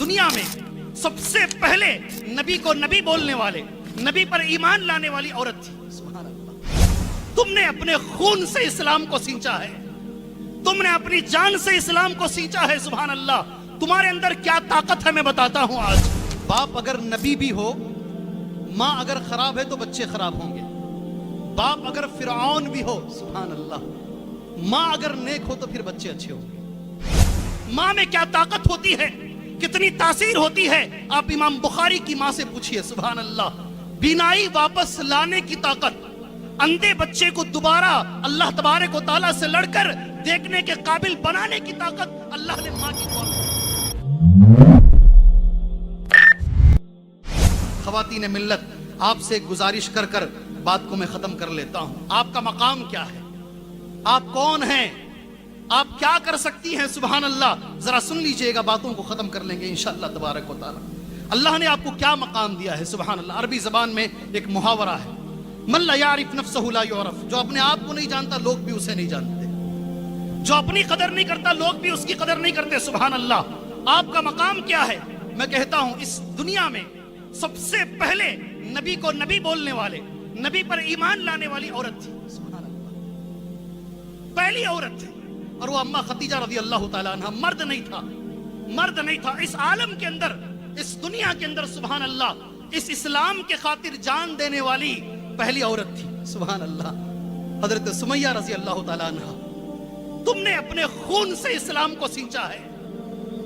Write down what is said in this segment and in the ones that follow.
दुनिया में सबसे पहले नबी को नबी बोलने वाले, नबी पर ईमान लाने वाली औरत थी। सुभान अल्लाह। तुमने अपने खून से इस्लाम को सींचा है, तुमने अपनी जान से इस्लाम को सींचा है। सुभान अल्लाह। तुम्हारे अंदर क्या ताकत है मैं बताता हूं आज। बाप अगर नबी भी हो, माँ अगर खराब है तो बच्चे खराब होंगे। बाप अगर फिरौन भी हो, सुभान अल्लाह, माँ अगर नेक हो तो फिर बच्चे अच्छे होंगे। माँ में क्या ताकत होती है, कितनी तासीर होती है, आप इमाम बुखारी की माँ से पूछिए। सुभान अल्लाह। बीनाई वापस लाने की ताकत, अंधे बच्चे को दोबारा अल्लाह तबारक व तआला से लड़कर देखने के काबिल बनाने की ताकत अल्लाह ने माँ की दुआ में। ख़वातीन मिल्लत, आपसे गुजारिश कर कर बात को मैं खत्म कर लेता हूं। आपका मकाम क्या है, आप कौन हैं, आप क्या कर सकती हैं। सुभान अल्लाह। जरा सुन लीजिएगा, बातों को खत्म कर लेंगे इंशाअल्लाह तबारक व तआला। अल्लाह ने आपको क्या मकाम दिया है। सुभान अल्लाह। अरबी जबान में एक मुहावरा है, मन ला यारिफ नफ्सहु ला युरफ। जो अपने आप को नहीं जानता लोग भी उसे नहीं जानते, जो अपनी कदर नहीं करता लोग भी उसकी कदर नहीं करते। सुभान अल्लाह। आपका मकाम क्या है। मैं कहता हूं इस दुनिया में सबसे पहले नबी को नबी बोलने वाले, नबी पर ईमान लाने वाली औरत थी। सुभान अल्लाह। पहली औरत थी, और वो अम्मा खदीजा रज़ी अल्लाह ताला अन्हा। मर्द नहीं था, मर्द नहीं था इस आलम के अंदर, इस दुनिया के अंदर। सुभान अल्लाह। इस इस्लाम के खातिर जान देने वाली पहली औरत थी। सुभान अल्लाह। हजरत सुमैया रज़ी अल्लाह ताला अन्हा। तुमने अपने खून से इस्लाम को सींचा है,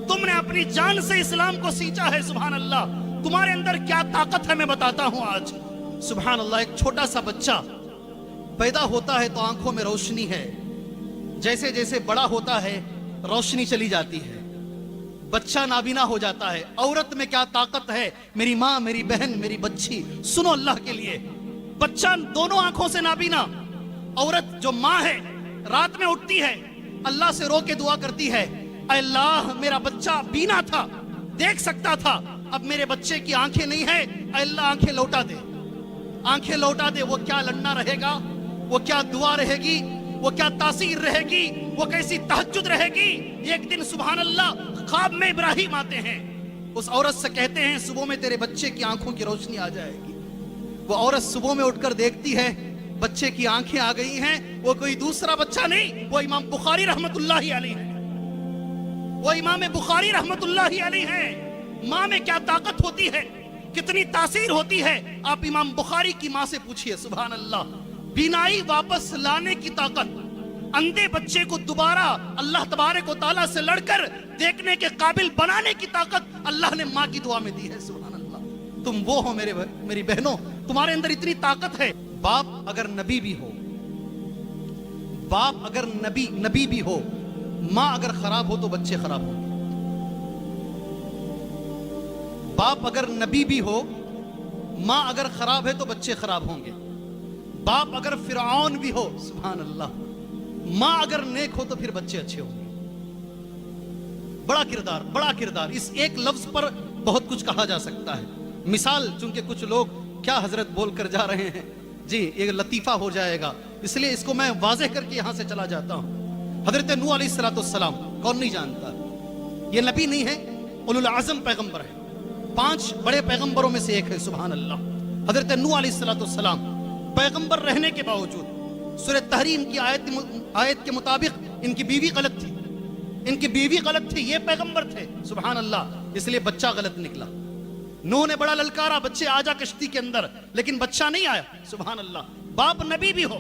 तुमने अपनी जान से इस्लाम को सींचा है। सुभान अल्लाह। तुम्हारे अंदर क्या ताकत है मैं बताता हूं आज। सुभान अल्लाह। एक छोटा सा बच्चा पैदा होता है तो आंखों में रोशनी है, जैसे जैसे बड़ा होता है रोशनी चली जाती है, बच्चा नाबीना हो जाता है। औरत में क्या ताकत है, मेरी माँ, मेरी बहन, मेरी बच्ची, सुनो अल्लाह के लिए। बच्चा दोनों आंखों से नाबीना, औरत जो माँ है रात में उठती है, अल्लाह से रो के दुआ करती है, अल्लाह मेरा बच्चा बीना था, देख सकता था, अब मेरे बच्चे की आंखें नहीं है, अल्लाह आंखें लौटा दे, आंखें लौटा दे। वो क्या लड़ना रहेगा, वो क्या दुआ रहेगी, वो क्या तासीर रहेगी, वो कैसी तहज्जुद रहेगी। एक दिन सुभान अल्लाह ख्वाब में इब्राहिम आते हैं, उस औरत से कहते हैं सुबह में तेरे बच्चे की आंखों की रोशनी आ जाएगी। वो औरत सुबह में उठकर देखती है, बच्चे की आंखें आ गई हैं। वो कोई दूसरा बच्चा नहीं, वो इमाम बुखारी रहमतुल्लाहि अलैह है, वो इमाम बुखारी रहमतुल्लाहि अलैह है। माँ में क्या ताकत होती है, कितनी तासीर होती है, आप इमाम बुखारी की माँ से पूछिए। सुभान अल्लाह। बीनाई वापस लाने की ताकत, अंधे बच्चे को दोबारा अल्लाह तबारक व तआला से लड़कर देखने के काबिल बनाने की ताकत अल्लाह ने माँ की दुआ में दी है। सुभान अल्लाह। तुम वो हो मेरी बहनों, तुम्हारे अंदर इतनी ताकत है। बाप अगर नबी भी हो, बाप अगर नबी भी हो, माँ अगर खराब हो तो बच्चे खराब होंगे। बाप अगर नबी भी हो, माँ अगर खराब है तो बच्चे खराब होंगे। बाप अगर फिरौन भी हो, सुभान अल्लाह, माँ अगर नेक हो तो फिर बच्चे अच्छे होंगे। बड़ा किरदार, बड़ा किरदार। इस एक लफ्ज पर बहुत कुछ कहा जा सकता है। मिसाल, चूंकि कुछ लोग क्या हजरत बोल कर जा रहे हैं जी, ये लतीफा हो जाएगा, इसलिए इसको मैं वाज़ेह करके यहां से चला जाता हूं। हजरत नूह अलैहिस्सलाम, कौन नहीं जानता, ये नबी नहीं है, उलुल आज़म पैगंबर है, 5 बड़े पैगंबरों में से एक है। सुभान अल्लाह। हजरत नूह अलैहिस्सलाम पैगंबर रहने के बावजूद सूरह तहरीम की आयत के मुताबिक इनकी बीवी गलत थी, इनकी बीवी गलत थी, ये पैगंबर थे। सुभान अल्लाह। इसलिए बच्चा गलत निकला। नूह ने बड़ा ललकारा, बच्चे आजा कश्ती के अंदर, लेकिन बच्चा नहीं आया। सुभान अल्लाह। बाप नबी भी हो,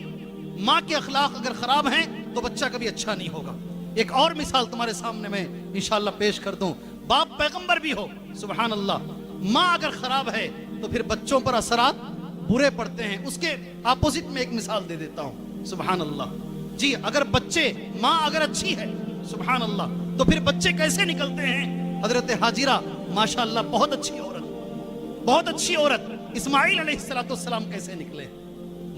माँ के अखलाक अगर खराब हैं तो बच्चा कभी अच्छा नहीं होगा। एक और मिसाल तुम्हारे सामने मैं इंशाअल्लाह पेश कर दूं। बाप पैगंबर भी हो, सुभान अल्लाह, माँ अगर खराब है तो फिर बच्चों पर असरात बुरे पड़ते हैं। उसके अपोजिट में एक मिसाल दे देता हूं। सुभान अल्लाह जी। अगर बच्चे, माँ अगर अच्छी है, सुभान अल्लाह, तो फिर बच्चे कैसे निकलते हैं। हजरत हाजिरा माशाअल्लाह बहुत अच्छी औरत, बहुत अच्छी औरत। इस्माइल अलैहिस्सलाम कैसे निकले,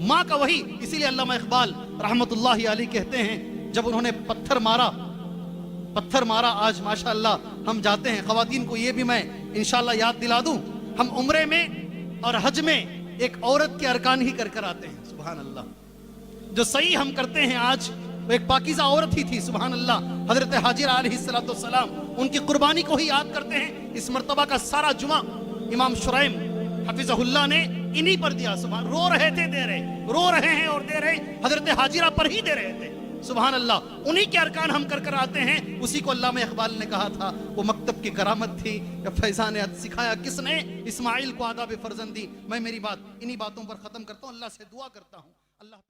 माँ का वही। इसीलिए अल्लामा इकबाल रहमतुल्लाहि अलैह कहते हैं, जब उन्होंने पत्थर मारा, आज माशाअल्लाह हम जाते हैं। खवातीन को ये भी मैं इंशाअल्लाह याद दिला दूं, हम उम्रे में और हज में एक औरत के अरकान ही कर आते हैं। सुभान अल्लाह। जो सही हम करते हैं आज, وہ ایک پاکیزہ عورت ہی تھی، سبحان اللہ، حضرت حاجرہ علیہ السلام، ان کی قربانی کو ہی یاد کرتے ہیں۔ اس مرتبہ کا سارا جمعہ امام شرائم حفظہ اللہ نے انہی پر دیا، سبحان، رو رہے تھے دے رہے، رو رہے ہیں اور دے رہے، حضرت حاجرہ پر ہی دے رہے تھے، سبحان اللہ۔ انہی کے ارکان ہم کر آتے ہیں، اسی کو علامہ اقبال نے کہا تھا وہ مکتب کی کرامت تھی یا فیضان عطر سکھایا کس نے اسماعیل کو آداب فرزندی۔ میں میری بات انہی باتوں پر ختم کرتا ہوں، اللہ سے دعا کرتا ہوں اللہ